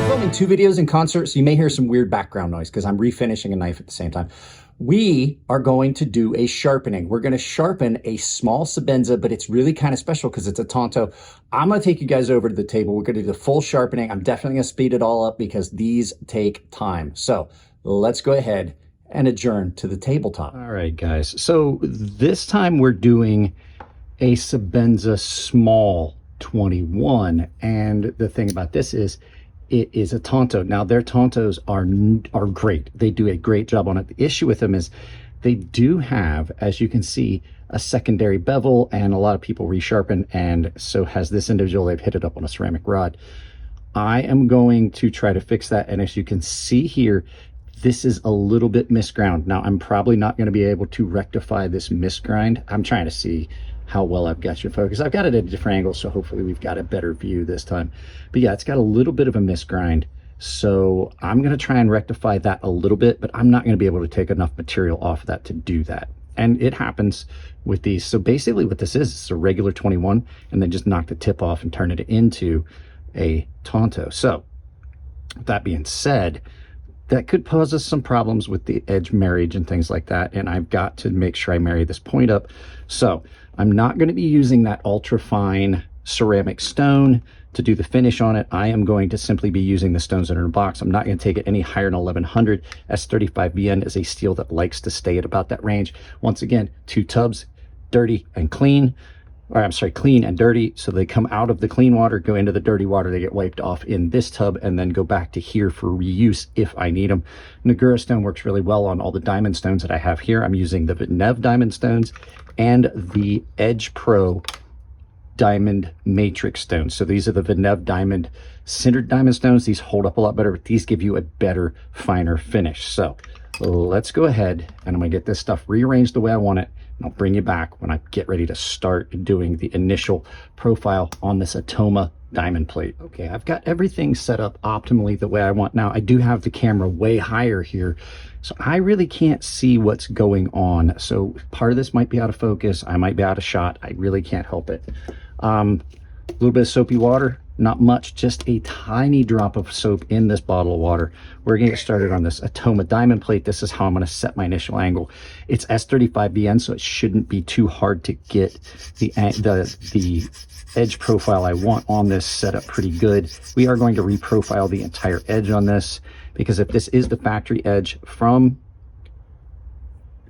Filming two videos in concert, so you may hear some weird background noise because I'm refinishing a knife at the same time. We are going to do a sharpening. We're going to sharpen a small Sebenza, but it's really kind of special because it's a Tanto. I'm going to take you guys over to the table. We're going to do the full sharpening. I'm definitely going to speed it all up because these take time. So let's go ahead and adjourn to the tabletop. All right, guys. So this time we're doing a Sebenza small 21. And the thing about this is, it is a Tanto. Now, their Tantos are great. They do a great job on it. The issue with them is they do have, as you can see, a secondary bevel, and a lot of people resharpen, and so has this individual. They've hit it up on a ceramic rod. I am going to try to fix that, and as you can see here, this is a little bit misground. Now, I'm probably not going to be able to rectify this misgrind. I'm trying to see how well I've got you focused. I've got it at a different angle, so hopefully we've got a better view this time. But yeah, it's got a little bit of a misgrind. So I'm gonna try and rectify that a little bit, but I'm not gonna be able to take enough material off of that to do that. And it happens with these. So basically what this is, it's a regular 21, and then just knock the tip off and turn it into a Tanto. So with that being said, that could pose us some problems with the edge marriage and things like that. And I've got to make sure I marry this point up. So I'm not going to be using that ultra fine ceramic stone to do the finish on it. I am going to simply be using the stones that are in a box. I'm not going to take it any higher than 1100. S35VN is a steel that likes to stay at about that range. Once again, two tubs, dirty and clean. Or I'm sorry, clean and dirty. So they come out of the clean water, go into the dirty water, they get wiped off in this tub, and then go back to here for reuse if I need them. Nagura stone works really well on all the diamond stones that I have here. I'm using the Nev diamond stones and the Edge Pro diamond matrix stones. So these are the Nev diamond sintered diamond stones. These hold up a lot better, but these give you a better, finer finish. So let's go ahead, and I'm gonna get this stuff rearranged the way I want it. I'll bring you back when I get ready to start doing the initial profile on this Atoma diamond plate. Okay, I've got everything set up optimally the way I want. Now, I do have the camera way higher here, so I really can't see what's going on. So part of this might be out of focus. I might be out of shot. I really can't help it. A little bit of soapy water. Not much, just a tiny drop of soap in this bottle of water. We're gonna get started on this Atoma diamond plate. This is how I'm gonna set my initial angle. It's S35VN, so it shouldn't be too hard to get the edge profile I want on this set up pretty good. We are going to reprofile the entire edge on this, because if this is the factory edge from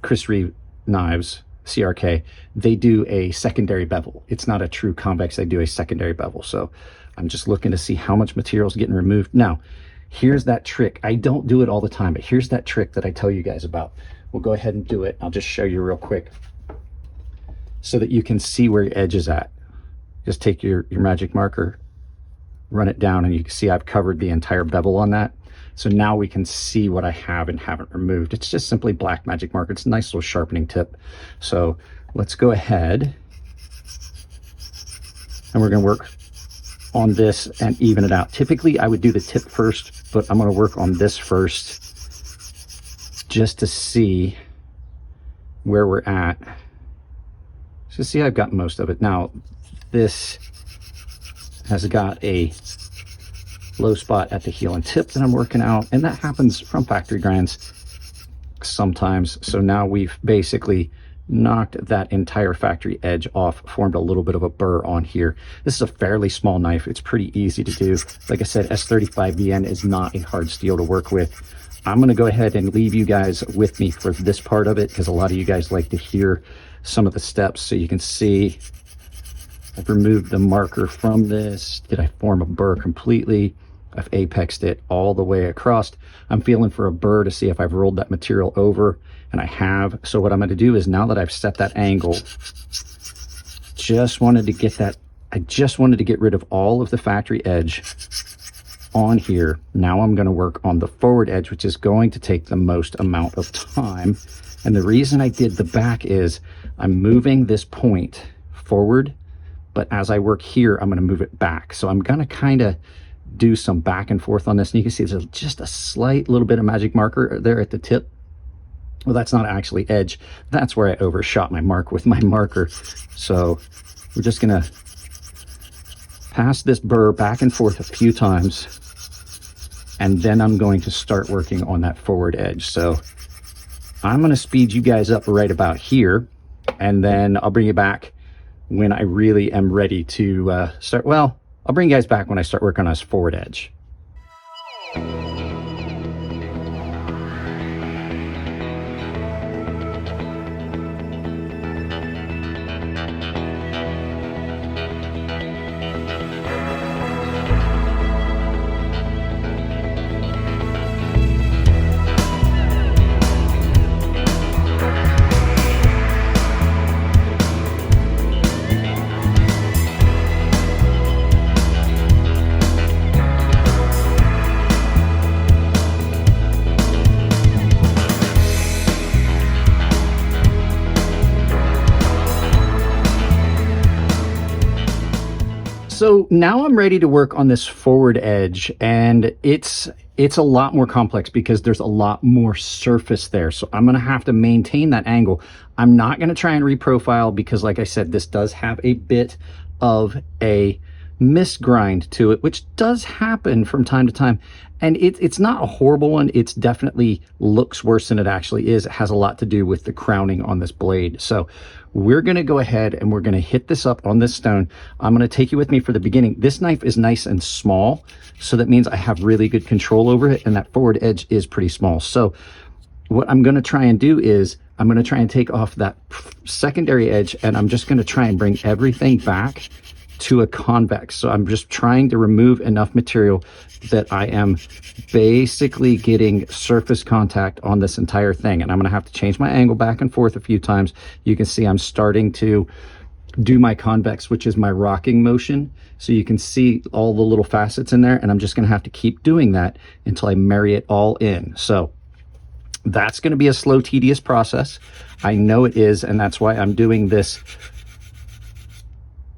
Chris Reeve Knives, CRK, they do a secondary bevel. It's not a true convex, they do a secondary bevel. So I'm just looking to see how much material is getting removed. Now, here's that trick. I don't do it all the time, but here's that trick that I tell you guys about. We'll go ahead and do it. I'll just show you real quick so that you can see where your edge is at. Just take your magic marker, run it down, and you can see I've covered the entire bevel on that. So now we can see what I have and haven't removed. It's just simply black magic marker. It's a nice little sharpening tip. So let's go ahead, and we're gonna work on this and even it out. Typically I would do the tip first, but I'm gonna work on this first just to see where we're at. So see, I've got most of it. Now this has got a low spot at the heel and tip that I'm working out, and that happens from factory grinds sometimes. So now we've basically knocked that entire factory edge off, formed a little bit of a burr on here. This is a fairly small knife. It's pretty easy to do. Like I said, S35VN is not a hard steel to work with. I'm going to go ahead and leave you guys with me for this part of it, because a lot of you guys like to hear some of the steps. So you can see I've removed the marker from this. Did I form a burr completely? I've apexed it all the way across. I'm feeling for a burr to see if I've rolled that material over, and I have. So what I'm going to do is, now that I've set that angle, just wanted to get rid of all of the factory edge on here. Now I'm going to work on the forward edge, which is going to take the most amount of time. And the reason I did the back is I'm moving this point forward, but as I work here, I'm going to move it back. So I'm going to kind of do some back and forth on this, and you can see there's just a slight little bit of magic marker there at the tip. Well, that's not actually edge. That's where I overshot my mark with my marker. So we're just gonna pass this burr back and forth a few times, and then I'm going to start working on that forward edge. So I'm going to speed you guys up right about here, and then I'll bring you back when I really am ready to start. Well, I'll bring you guys back when I start working on this forward edge. So now I'm ready to work on this forward edge, and it's a lot more complex because there's a lot more surface there. So I'm going to have to maintain that angle. I'm not going to try and reprofile because, like I said, this does have a bit of a misgrind to it, which does happen from time to time. And it's not a horrible one. It's definitely looks worse than it actually is. It has a lot to do with the crowning on this blade. So we're going to go ahead and we're going to hit this up on this stone. I'm going to take you with me for the beginning. This knife is nice and small, so that means I have really good control over it, and that forward edge is pretty small. So what I'm going to try and do is I'm going to try and take off that secondary edge, and I'm just going to try and bring everything back to a convex. So I'm just trying to remove enough material that I am basically getting surface contact on this entire thing. And I'm going to have to change my angle back and forth a few times. You can see I'm starting to do my convex, which is my rocking motion. So you can see all the little facets in there, and I'm just going to have to keep doing that until I marry it all in. So that's going to be a slow, tedious process. I know it is, and that's why I'm doing this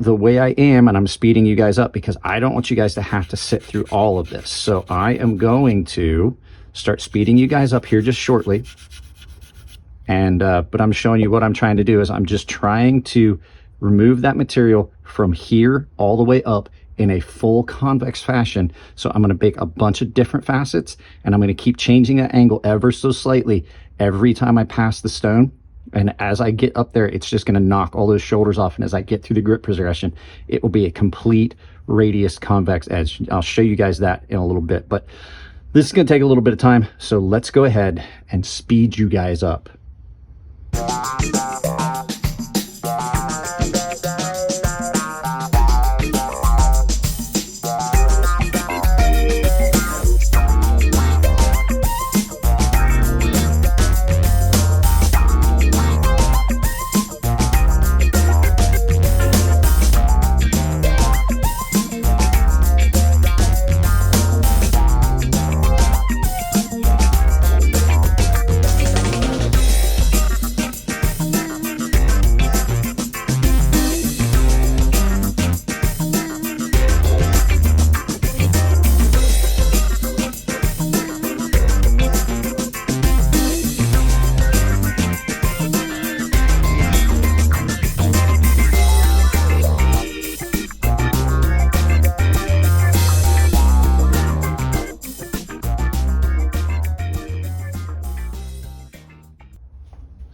the way I am, and I'm speeding you guys up because I don't want you guys to have to sit through all of this. So I am going to start speeding you guys up here just shortly. And but I'm showing you what I'm trying to do is I'm just trying to remove that material from here all the way up in a full convex fashion. So I'm going to make a bunch of different facets, and I'm going to keep changing that angle ever so slightly every time I pass the stone. And as I get up there, it's just going to knock all those shoulders off. And as I get through the grip progression, it will be a complete radius convex edge. I'll show you guys that in a little bit, but this is going to take a little bit of time. So let's go ahead and speed you guys up.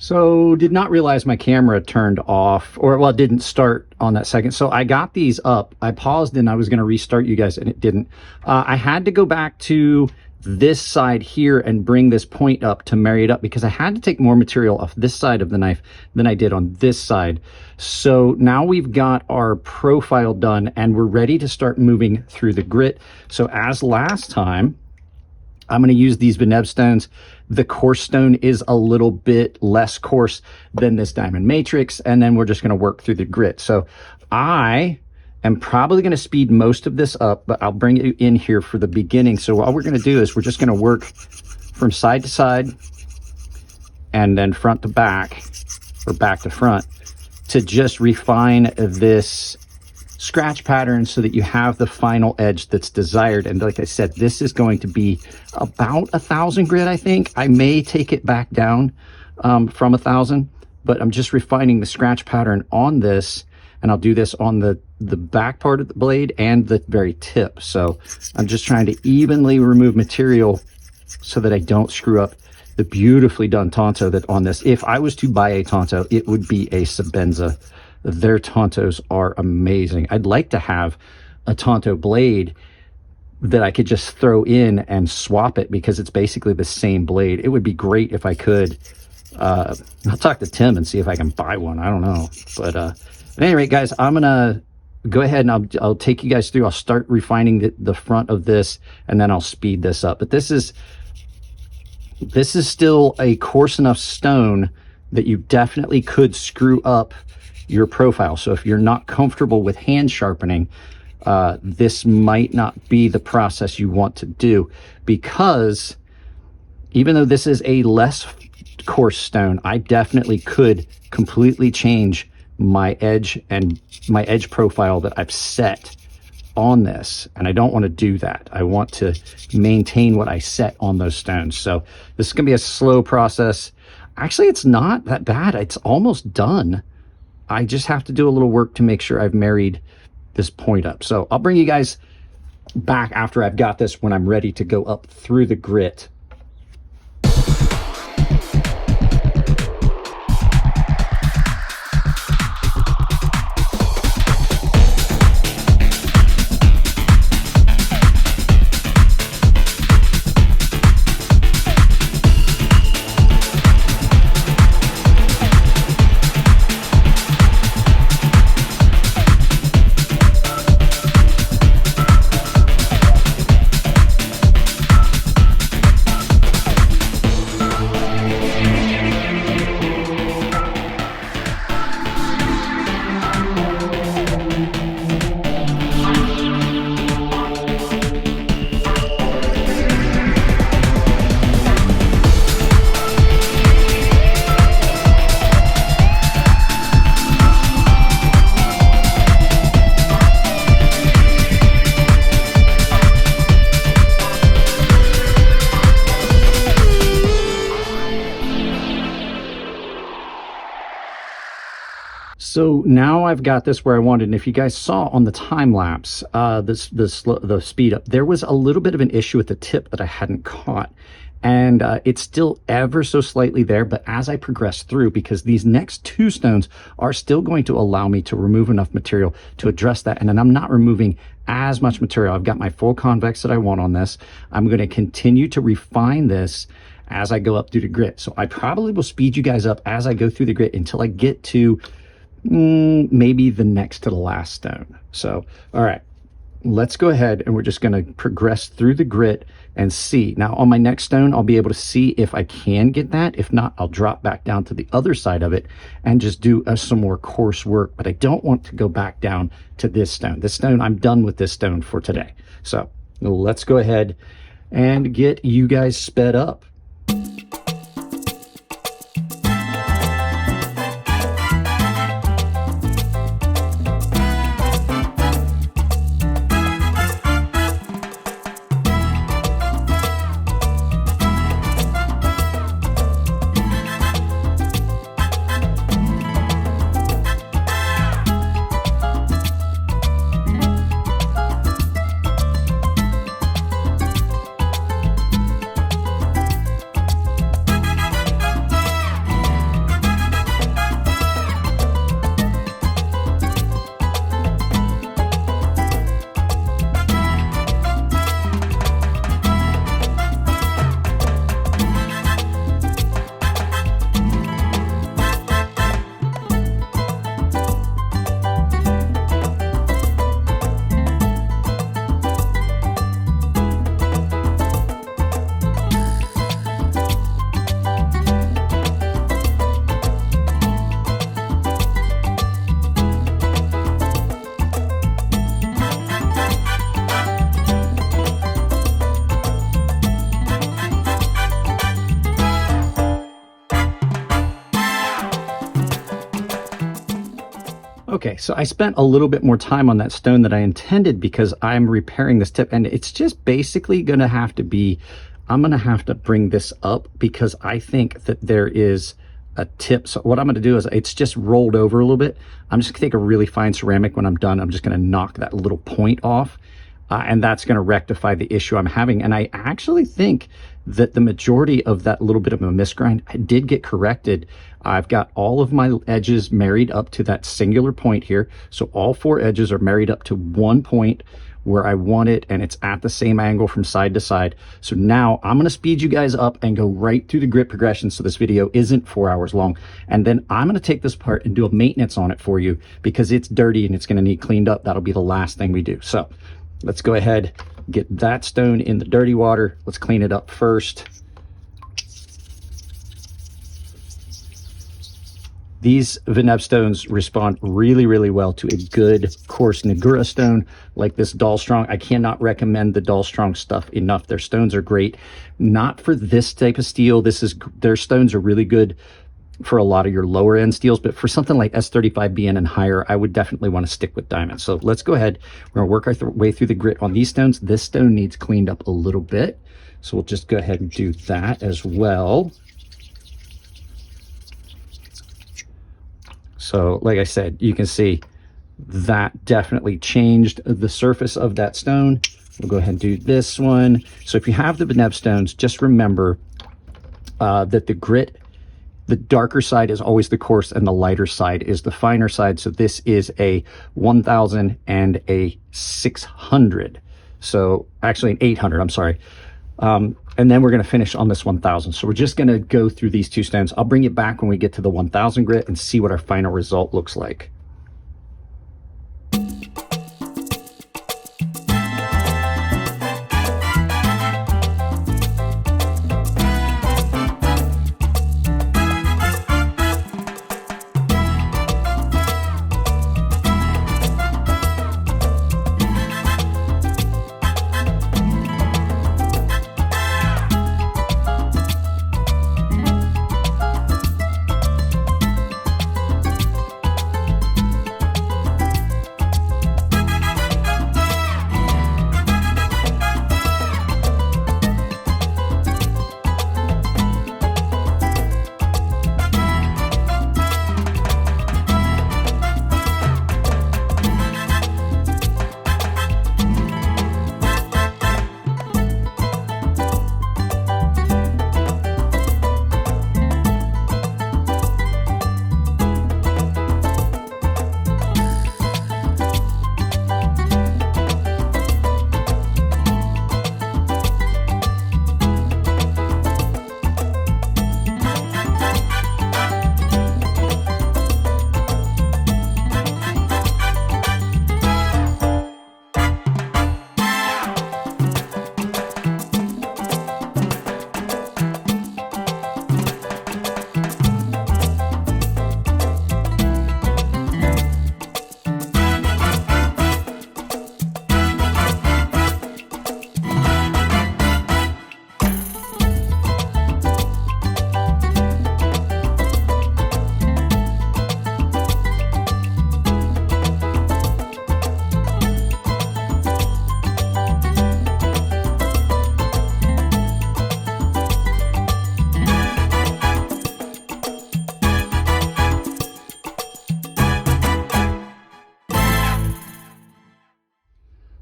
So did not realize my camera turned off, or well, it didn't start on that second. So I got these up. I paused and I was going to restart you guys, and it didn't. I had to go back to this side here and bring this point up to marry it up because I had to take more material off this side of the knife than I did on this side. So now we've got our profile done and we're ready to start moving through the grit. So as last time, I'm going to use these Veneb stones. The coarse stone is a little bit less coarse than this diamond matrix, and then we're just going to work through the grit. So I am probably going to speed most of this up, but I'll bring you in here for the beginning. So all we're going to do is we're just going to work from side to side and then front to back, or back to front, to just refine this scratch pattern so that you have the final edge that's desired. And like I said, this is going to be about 1,000 grit, I think. I may take it back down from 1,000, but I'm just refining the scratch pattern on this. and I'll do this on the back part of the blade and the very tip. So I'm just trying to evenly remove material so that I don't screw up the beautifully done Tanto that on this. If I was to buy a Tanto, it would be a Sebenza. Their Tantos are amazing. I'd like to have a Tanto blade that I could just throw in and swap it, because it's basically the same blade. It would be great if I could. I'll talk to Tim and see if I can buy one. I don't know. But at any rate, guys, I'm going to go ahead and I'll take you guys through. I'll start refining the front of this, and then I'll speed this up. But this is still a coarse enough stone that you definitely could screw up your profile. So if you're not comfortable with hand sharpening, this might not be the process you want to do, because even though this is a less coarse stone, I definitely could completely change my edge and my edge profile that I've set on this, and I don't want to do that. I want to maintain what I set on those stones. So this is gonna be a slow process. Actually, it's not that bad. It's almost done. I just have to do a little work to make sure I've married this point up. So I'll bring you guys back after I've got this, when I'm ready to go up through the grit. So now I've got this where I wanted, and if you guys saw on the time lapse, the speed up, there was a little bit of an issue with the tip that I hadn't caught, and it's still ever so slightly there. But as I progress through, because these next two stones are still going to allow me to remove enough material to address that, and then I'm not removing as much material. I've got my full convex that I want on this. I'm going to continue to refine this as I go up through the grit. So I probably will speed you guys up as I go through the grit until I get to maybe the next to the last stone. So all right, let's go ahead and we're just going to progress through the grit and see. Now on my next stone, I'll be able to see if I can get that. If not, I'll drop back down to the other side of it and just do some more coarse work. But I don't want to go back down to this stone. This stone, I'm done with this stone for today. So let's go ahead and get you guys sped up. Okay, so I spent a little bit more time on that stone than I intended because I'm repairing this tip, and it's just basically gonna have to be, I'm gonna have to bring this up because I think that there is a tip. So what I'm going to do is, it's just rolled over a little bit. I'm just going to take a really fine ceramic. When I'm done, I'm just going to knock that little point off. And that's going to rectify the issue I'm having. And I actually think that the majority of that little bit of a misgrind did get corrected. I've got all of my edges married up to that singular point here. So all 4 edges are married up to one point where I want it, and it's at the same angle from side to side. So now I'm going to speed you guys up and go right through the grit progression so this video isn't 4 hours long. And then I'm going to take this apart and do a maintenance on it for you because it's dirty and it's going to need cleaned up. That'll be the last thing we do. So let's go ahead, get that stone in the dirty water. Let's clean it up first. These Veneb stones respond really, really well to a good coarse Negura stone like this dalstrong. I cannot recommend the dalstrong stuff enough. Their stones are great. Not for this type of steel. Their stones are really good for a lot of your lower end steels, but for something like S35BN and higher, I would definitely want to stick with diamonds. So let's go ahead. We're gonna work our way through the grit on these stones. This stone needs cleaned up a little bit. So we'll just go ahead and do that as well. So like I said, you can see that definitely changed the surface of that stone. We'll go ahead and do this one. So if you have the Veneb stones, just remember that the grit, the darker side is always the coarse and the lighter side is the finer side. So this is a 1000 and a 600. So actually an 800, I'm sorry. And then we're going to finish on this 1000. So we're just going to go through these 2 stones. I'll bring it back when we get to the 1000 grit and see what our final result looks like.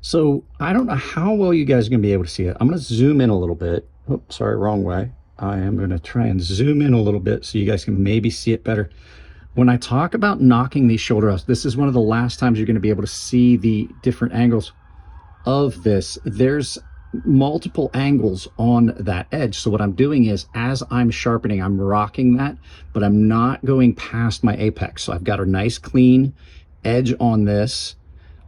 So I don't know how well you guys are going to be able to see it. I'm going to zoom in a little bit. Oops, sorry, wrong way. I am going to try and zoom in a little bit so you guys can maybe see it better. When I talk about knocking these shoulder offs, this is one of the last times you're going to be able to see the different angles of this. There's multiple angles on that edge. So what I'm doing is, as I'm sharpening, I'm rocking that, but I'm not going past my apex. So I've got a nice clean edge on this.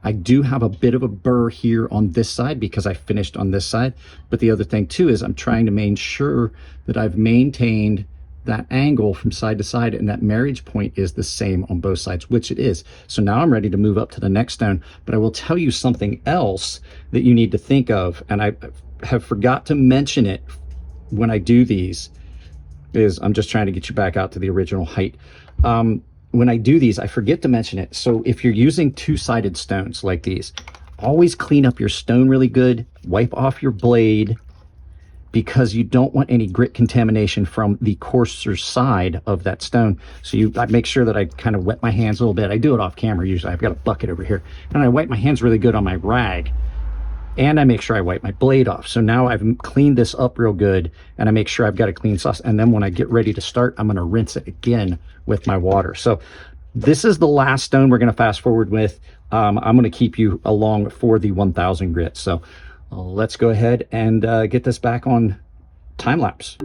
I do have a bit of a burr here on this side because I finished on this side. But the other thing too is I'm trying to make sure that I've maintained that angle from side to side, and that marriage point is the same on both sides, which it is. So now I'm ready to move up to the next stone, but I will tell you something else that you need to think of, and I have forgot to mention it when I do these, is I'm just trying to get you back out to the original height. When I do these, I forget to mention it. So if you're using two-sided stones like these, always clean up your stone really good, wipe off your blade, because you don't want any grit contamination from the coarser side of that stone. So I make sure that I kind of wet my hands a little bit. I do it off camera usually. I've got a bucket over here, and I wipe my hands really good on my rag, and I make sure I wipe my blade off. So now I've cleaned this up real good, and I make sure I've got a clean sauce. And then when I get ready to start, I'm gonna rinse it again with my water. So this is the last stone we're gonna fast forward with. I'm gonna keep you along for the 1000 grit. So let's go ahead and get this back on time lapse.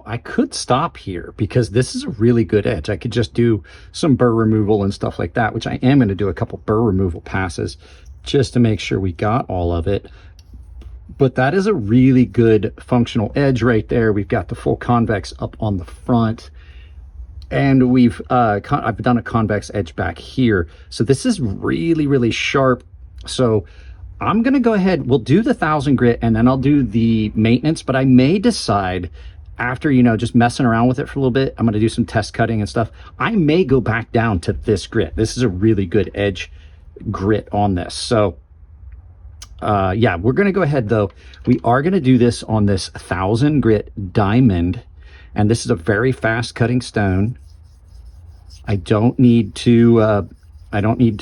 I could stop here because this is a really good edge. I could just do some burr removal and stuff like that, which I am going to do a couple burr removal passes just to make sure we got all of it. But that is a really good functional edge right there. We've got the full convex up on the front, and I've done a convex edge back here. So this is really, really sharp. So I'm going to go ahead, we'll do the 1000 grit, and then I'll do the maintenance, but I may decide after, just messing around with it for a little bit, I'm going to do some test cutting and stuff. I may go back down to this grit. This is a really good edge grit on this. So yeah, we're going to go ahead though. We are going to do this on this 1000 grit diamond, and this is a very fast cutting stone. I don't need to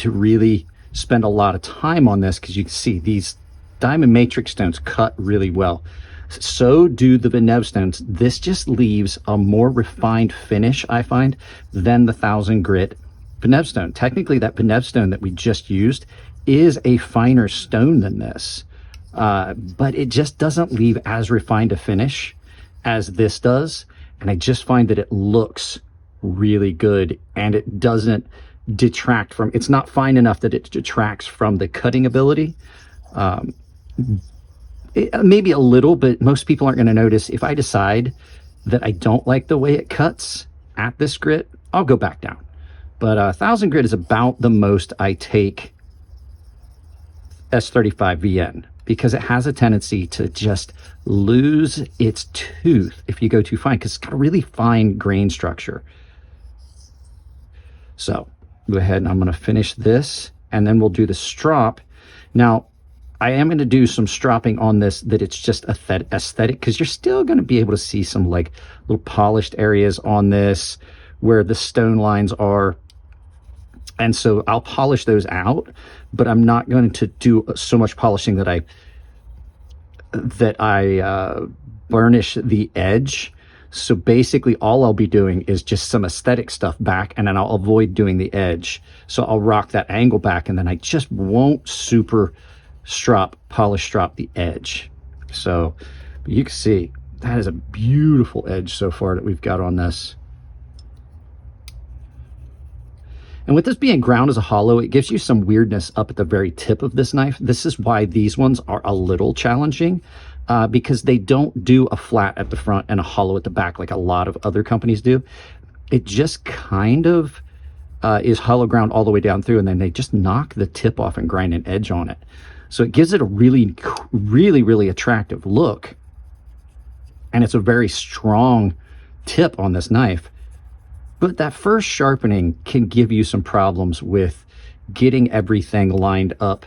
really spend a lot of time on this because you can see these diamond matrix stones cut really well. So do the Veneve stones. This just leaves a more refined finish, I find, than the 1000 grit Veneve stone. Technically, that Veneve stone that we just used is a finer stone than this, but it just doesn't leave as refined a finish as this does. And I just find that it looks really good, and it doesn't detract from, it's not fine enough that it detracts from the cutting ability. Maybe a little, but most people aren't going to notice. If I decide that I don't like the way it cuts at this grit, I'll go back down. But 1000 grit is about the most I take S35 VN, because it has a tendency to just lose its tooth if you go too fine, because it's got a really fine grain structure. So go ahead, and I'm going to finish this, and then we'll do the strop. Now, I am going to do some stropping on this that it's just aesthetic, because you're still going to be able to see some like little polished areas on this where the stone lines are. And so I'll polish those out, but I'm not going to do so much polishing that I burnish the edge. So basically all I'll be doing is just some aesthetic stuff back, and then I'll avoid doing the edge. So I'll rock that angle back, and then I just won't super polish strop the edge. So you can see that is a beautiful edge so far that we've got on this. And with this being ground as a hollow, it gives you some weirdness up at the very tip of this knife. This is why these ones are a little challenging, because they don't do a flat at the front and a hollow at the back like a lot of other companies do. It just kind of is hollow ground all the way down through, and then they just knock the tip off and grind an edge on it. So it gives it a really, really, really attractive look. And it's a very strong tip on this knife. But that first sharpening can give you some problems with getting everything lined up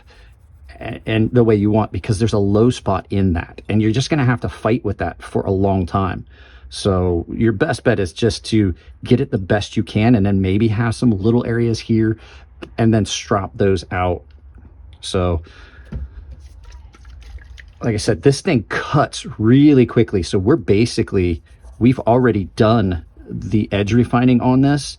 and the way you want, because there's a low spot in that, and you're just going to have to fight with that for a long time. So your best bet is just to get it the best you can, and then maybe have some little areas here and then strop those out. So like I said, this thing cuts really quickly. So we've already done the edge refining on this.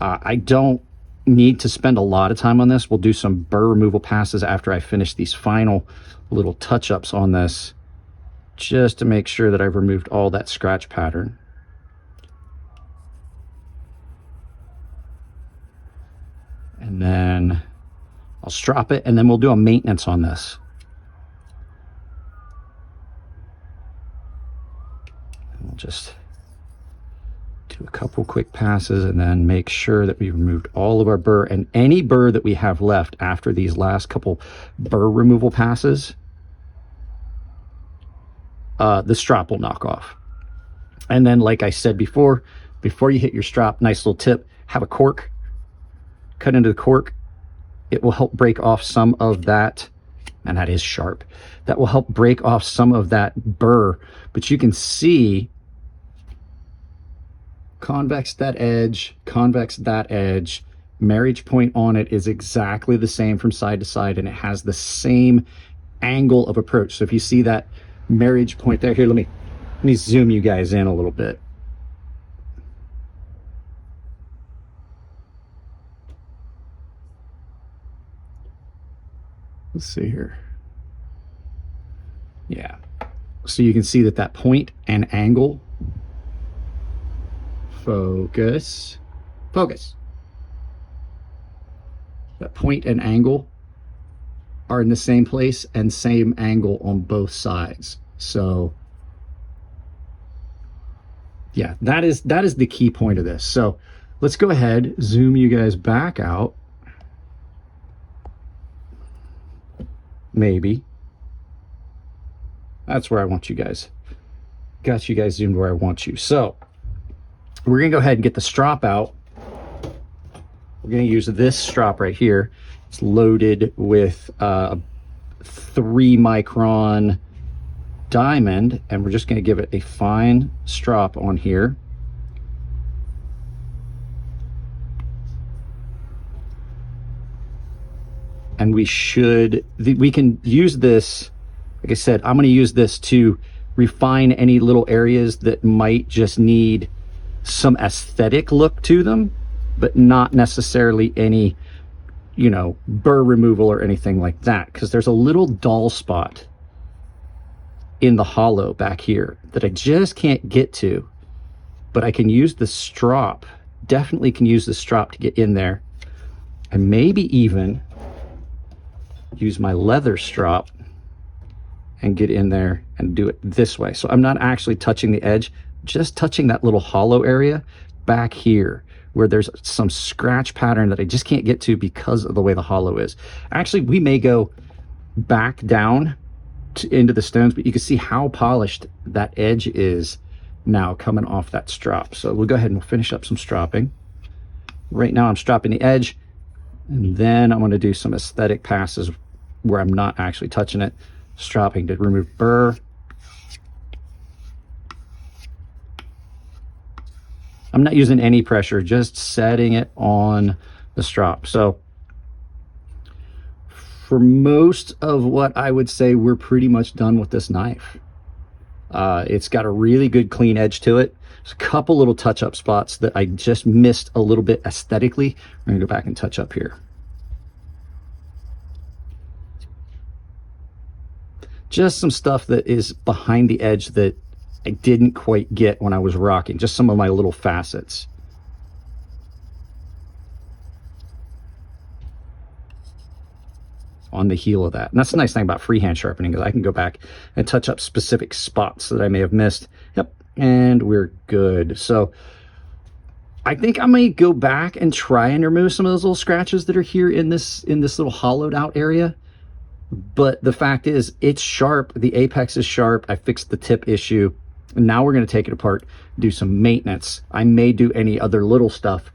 I don't need to spend a lot of time on this. We'll do some burr removal passes after I finish these final little touch-ups on this, just to make sure that I've removed all that scratch pattern. And then I'll strop it, and then we'll do a maintenance on this. And we'll just do a couple quick passes and then make sure that we removed all of our burr, and any burr that we have left after these last couple burr removal passes, the strop will knock off. And then, like I said before you hit your strop, nice little tip, have a cork, cut into the cork. It will help break off some of that, and that is sharp. That will help break off some of that burr, but you can see convex that edge, convex that edge. Marriage point on it is exactly the same from side to side, and it has the same angle of approach. So if you see that marriage point there, here, let me zoom you guys in a little bit. Let's see here. Yeah. So you can see that point and angle, focus. That point and angle are in the same place and same angle on both sides. So yeah, that is the key point of this. So let's go ahead, zoom you guys back out. Maybe. That's where I want you guys. Got you guys zoomed where I want you. So we're gonna go ahead and get the strop out. We're gonna use this strop right here. It's loaded with a 3-micron diamond, and we're just gonna give it a fine strop on here. And we can use this, like I said, I'm gonna use this to refine any little areas that might just need some aesthetic look to them, but not necessarily any, you know, burr removal or anything like that, because there's a little dull spot in the hollow back here that I just can't get to, but I can use the strop, definitely can use the strop to get in there, and maybe even use my leather strop and get in there and do it this way. So I'm not actually touching the edge, just touching that little hollow area back here where there's some scratch pattern that I just can't get to because of the way the hollow is. Actually, we may go back down into the stones, but you can see how polished that edge is now coming off that strop. So we'll go ahead and we'll finish up some stropping. Right now I'm stropping the edge, and then I'm going to do some aesthetic passes where I'm not actually touching it. Stropping to remove burr. I'm not using any pressure, just setting it on the strop. So for most of what I would say, we're pretty much done with this knife. It's got a really good clean edge to it. There's a couple little touch-up spots that I just missed a little bit aesthetically. We're gonna go back and touch up here. Just some stuff that is behind the edge that I didn't quite get when I was rocking, just some of my little facets. On the heel of that. And that's the nice thing about freehand sharpening, is I can go back and touch up specific spots that I may have missed. Yep, and we're good. So I think I may go back and try and remove some of those little scratches that are here in this little hollowed out area. But the fact is, it's sharp. The apex is sharp. I fixed the tip issue. And now we're going to take it apart, do some maintenance. I may do any other little stuff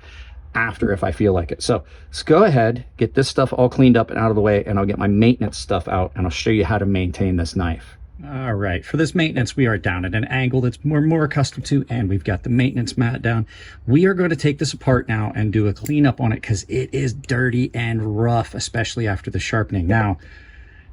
after if I feel like it. So let's go ahead, get this stuff all cleaned up and out of the way, and I'll get my maintenance stuff out and I'll show you how to maintain this knife. All right, for this maintenance, we are down at an angle that's we're more accustomed to, and we've got the maintenance mat down. We are going to take this apart now and do a cleanup on it because it is dirty and rough, especially after the sharpening. Now,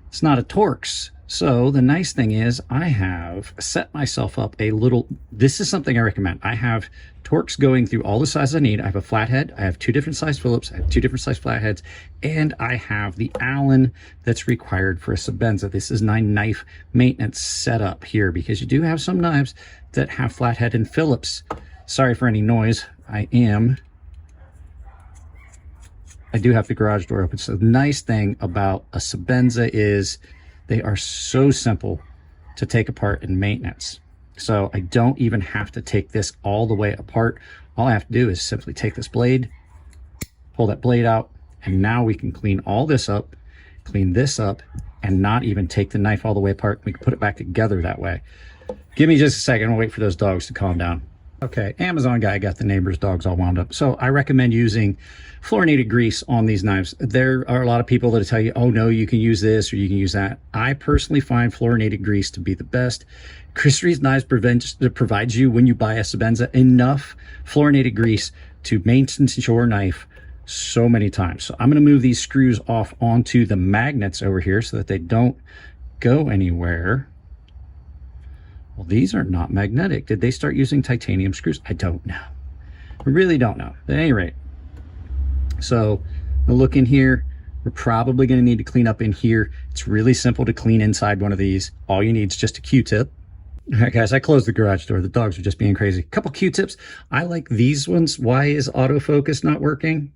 it's not a Torx, so the nice thing is I have set myself up a little, this is something I recommend. I have Torx going through all the sizes I need. I have a flathead, I have 2 different size Phillips, I have 2 different size flatheads, and I have the Allen that's required for a Sebenza. This is my knife maintenance setup here because you do have some knives that have flathead and Phillips. Sorry for any noise. I do have the garage door open. So the nice thing about a Sebenza is they are so simple to take apart in maintenance. So I don't even have to take this all the way apart. All I have to do is simply take this blade, pull that blade out, and now we can clean all this up, clean this up, and not even take the knife all the way apart. We can put it back together that way. Give me just a second. I'll wait for those dogs to calm down. Okay, Amazon guy got the neighbor's dogs all wound up. So I recommend using fluorinated grease on these knives. There are a lot of people that tell you, oh no, you can use this or you can use that. I personally find fluorinated grease to be the best. Chris Reeves Knives provides you, when you buy a Sebenza, enough fluorinated grease to maintain your knife so many times. So I'm gonna move these screws off onto the magnets over here so that they don't go anywhere. Well, these are not magnetic. Did they start using titanium screws? I don't know. I really don't know. But at any rate, so we'll look in here. We're probably going to need to clean up in here. It's really simple to clean inside one of these. All you need is just a Q-tip. All right, guys, I closed the garage door. The dogs are just being crazy. A couple Q-tips. I like these ones. Why is autofocus not working?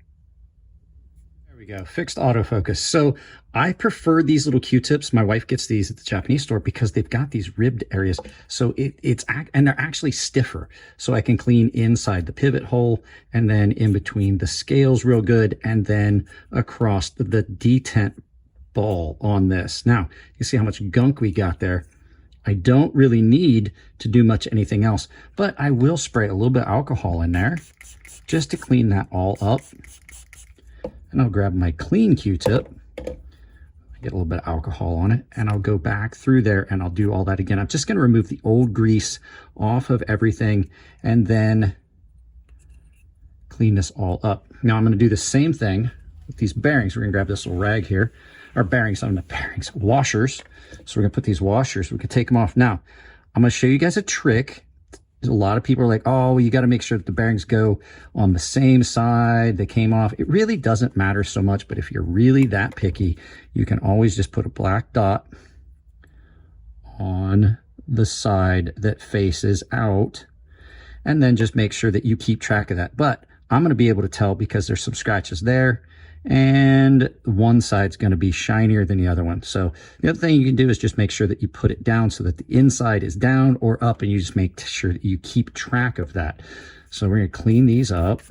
There we go, fixed autofocus. So I prefer these little Q-tips. My wife gets these at the Japanese store because they've got these ribbed areas. So and they're actually stiffer. So I can clean inside the pivot hole and then in between the scales real good and then across the detent ball on this. Now, you see how much gunk we got there. I don't really need to do much anything else, but I will spray a little bit of alcohol in there just to clean that all up. And I'll grab my clean Q-tip, get a little bit of alcohol on it, and I'll go back through there and I'll do all that again. I'm just going to remove the old grease off of everything and then clean this all up. Now I'm going to do the same thing with these bearings. We're going to grab this little rag here, or bearings, not bearings, washers. So we're going to put these washers, we can take them off. Now, I'm going to show you guys a trick. A lot of people are like, oh, you got to make sure that the bearings go on the same side they came off. It really doesn't matter so much, but if you're really that picky, you can always just put a black dot on the side that faces out and then just make sure that you keep track of that. But I'm going to be able to tell because there's some scratches there and one side's going to be shinier than the other one. So the other thing you can do is just make sure that you put it down so that the inside is down or up, and you just make sure that you keep track of that. So we're going to clean these up.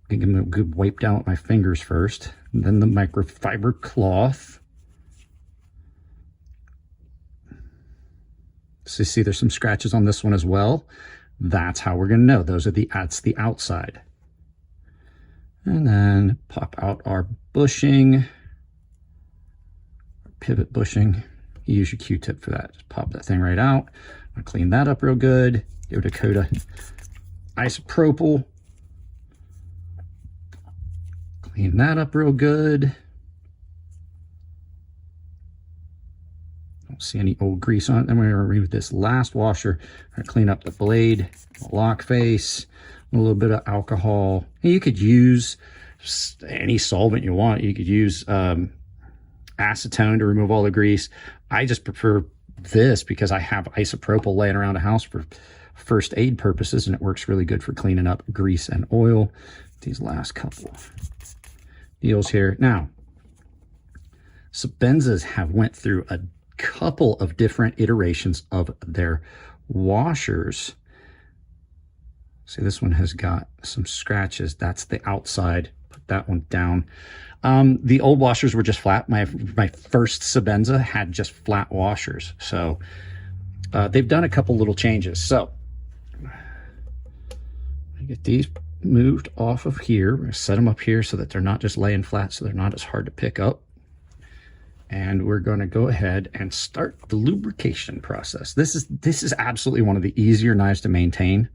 Give them a good wipe down with my fingers first, and then the microfiber cloth. So you see there's some scratches on this one as well. That's how we're going to know. That's the outside. And then pop out our bushing, pivot bushing. You use your Q-tip for that. Just pop that thing right out. I'll clean that up real good. Give it a coat of isopropyl. Clean that up real good. Don't see any old grease on it. Then we're going to remove this last washer. I'm going to clean up the blade, the lock face, a little bit of alcohol. You could use any solvent you want. You could use acetone to remove all the grease. I just prefer this because I have isopropyl laying around the house for first aid purposes, and it works really good for cleaning up grease and oil. These last couple deals here. Now, Sebenzas have went through a couple of different iterations of their washers. See, this one has got some scratches. That's the outside. Put that one down. The old washers were just flat. My first Sebenza had just flat washers. So they've done a couple little changes. So I get these moved off of here. We're going to set them up here so that they're not just laying flat, so they're not as hard to pick up. And we're going to go ahead and start the lubrication process. This is absolutely one of the easier knives to maintain.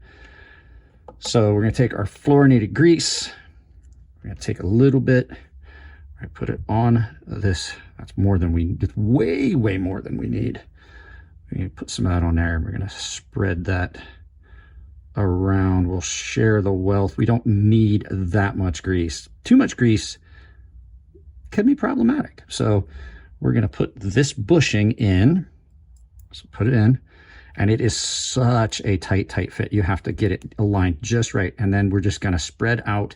So we're going to take our fluorinated grease. We're going to take a little bit. We're going to put it on this. That's more than we need. Way, way more than we need. We're going to put some of that on there. We're going to spread that around. We'll share the wealth. We don't need that much grease. Too much grease can be problematic. So we're going to put this bushing in. So put it in. And it is such a tight fit. You have to get it aligned just right. And then we're just going to spread out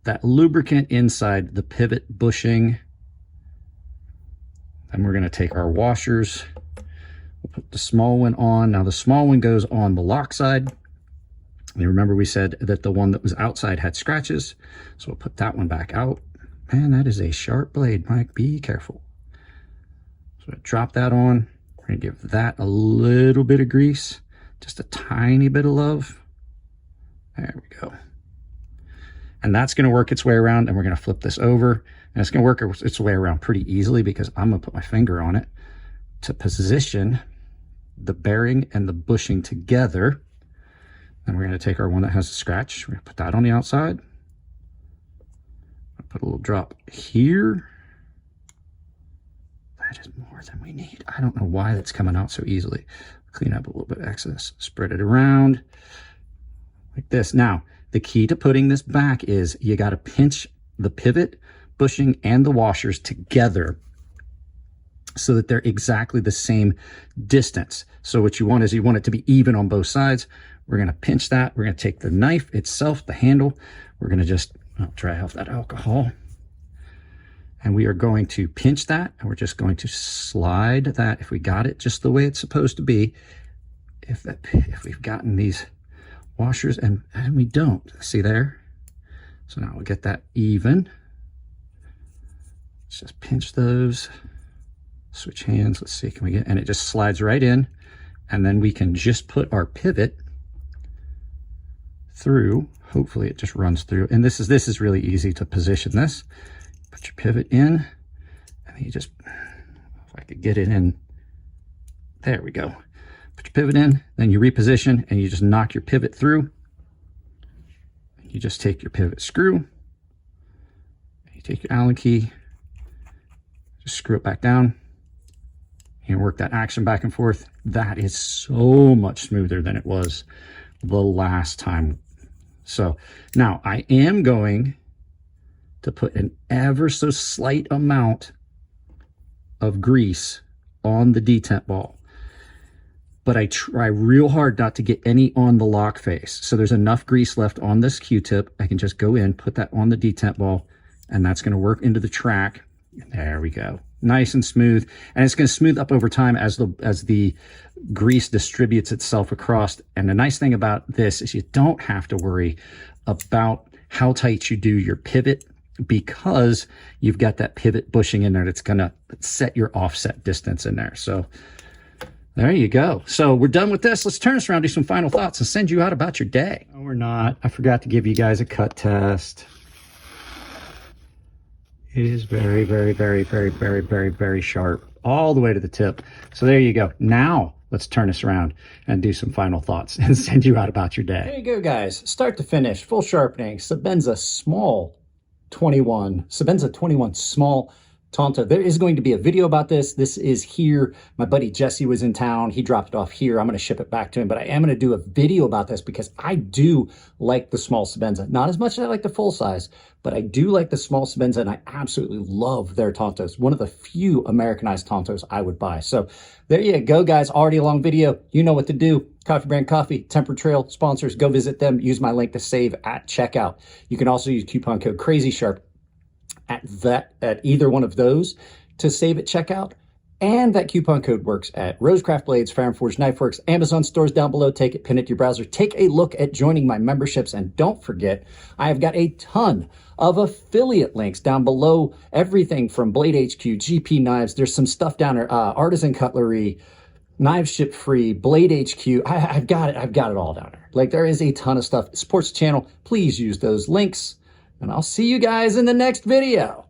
that lubricant inside the pivot bushing. And we're going to take our washers. We'll put the small one on. Now the small one goes on the lock side. And remember we said that the one that was outside had scratches. So we'll put that one back out. Man, that is a sharp blade, Mike. Be careful. So drop that on. We're going to give that a little bit of grease, just a tiny bit of love. There we go. And that's going to work its way around, and we're going to flip this over. And it's going to work its way around pretty easily because I'm going to put my finger on it to position the bearing and the bushing together. And we're going to take our one that has a scratch. We're going to put that on the outside. Put a little drop here. That is more than we need. I don't know why that's coming out so easily. Clean up a little bit of excess. Spread it around like this. Now, the key to putting this back is you got to pinch the pivot, bushing, and the washers together so that they're exactly the same distance. So what you want is you want it to be even on both sides. We're going to pinch that. We're going to take the knife itself, the handle. We're going to just dry off that alcohol. And we are going to pinch that, and we're just going to slide that, if we got it just the way it's supposed to be, if we've gotten these washers, and we don't, see there? So now we'll get that even. Let's just pinch those, switch hands, let's see, can we get, and it just slides right in, and then we can just put our pivot through. Hopefully it just runs through, and this is really easy to position this. Put your pivot in, and then you just, if I could get it in, there we go. Put your pivot in, then you reposition, and you just knock your pivot through. You just take your pivot screw, you take your Allen key, just screw it back down, and work that action back and forth. That is so much smoother than it was the last time. So now I am going to put an ever so slight amount of grease on the detent ball. But I try real hard not to get any on the lock face. So there's enough grease left on this Q-tip. I can just go in, put that on the detent ball, and that's going to work into the track. There we go. Nice and smooth. And it's going to smooth up over time as the grease distributes itself across. And the nice thing about this is you don't have to worry about how tight you do your pivot, because you've got that pivot bushing in there that's going to set your offset distance in there. So there you go. So we're done with this. Let's turn this around, do some final thoughts, and send you out about your day. No, we're not. I forgot to give you guys a cut test. It is very, very, very, very, very, very, very sharp all the way to the tip. So there you go. Now let's turn this around and do some final thoughts and send you out about your day. There you go, guys. Start to finish, full sharpening. Sebenza small 21, Sebenza 21 small Tanto. There is going to be a video about this. This is here. My buddy Jesse was in town. He dropped it off here. I'm going to ship it back to him, but I am going to do a video about this because I do like the small Sebenza. Not as much as I like the full size, but I do like the small Sebenza, and I absolutely love their Tantos. One of the few Americanized Tantos I would buy. So there you go, guys. Already a long video. You know what to do. Coffee Brand Coffee, Temper Trail sponsors. Go visit them. Use my link to save at checkout. You can also use coupon code CrazySharp at either one of those to save at checkout. And that coupon code works at Rosecraft Blades, Fire & Forge Knife Works, Amazon stores down below. Take it, pin it to your browser. Take a look at joining my memberships. And don't forget, I have got a ton of affiliate links down below. Everything from Blade HQ, GP Knives. There's some stuff down there, Artisan Cutlery, Knives Ship Free, Blade HQ. I've got it all down there. Like, there is a ton of stuff. It supports the channel. Please use those links, and I'll see you guys in the next video.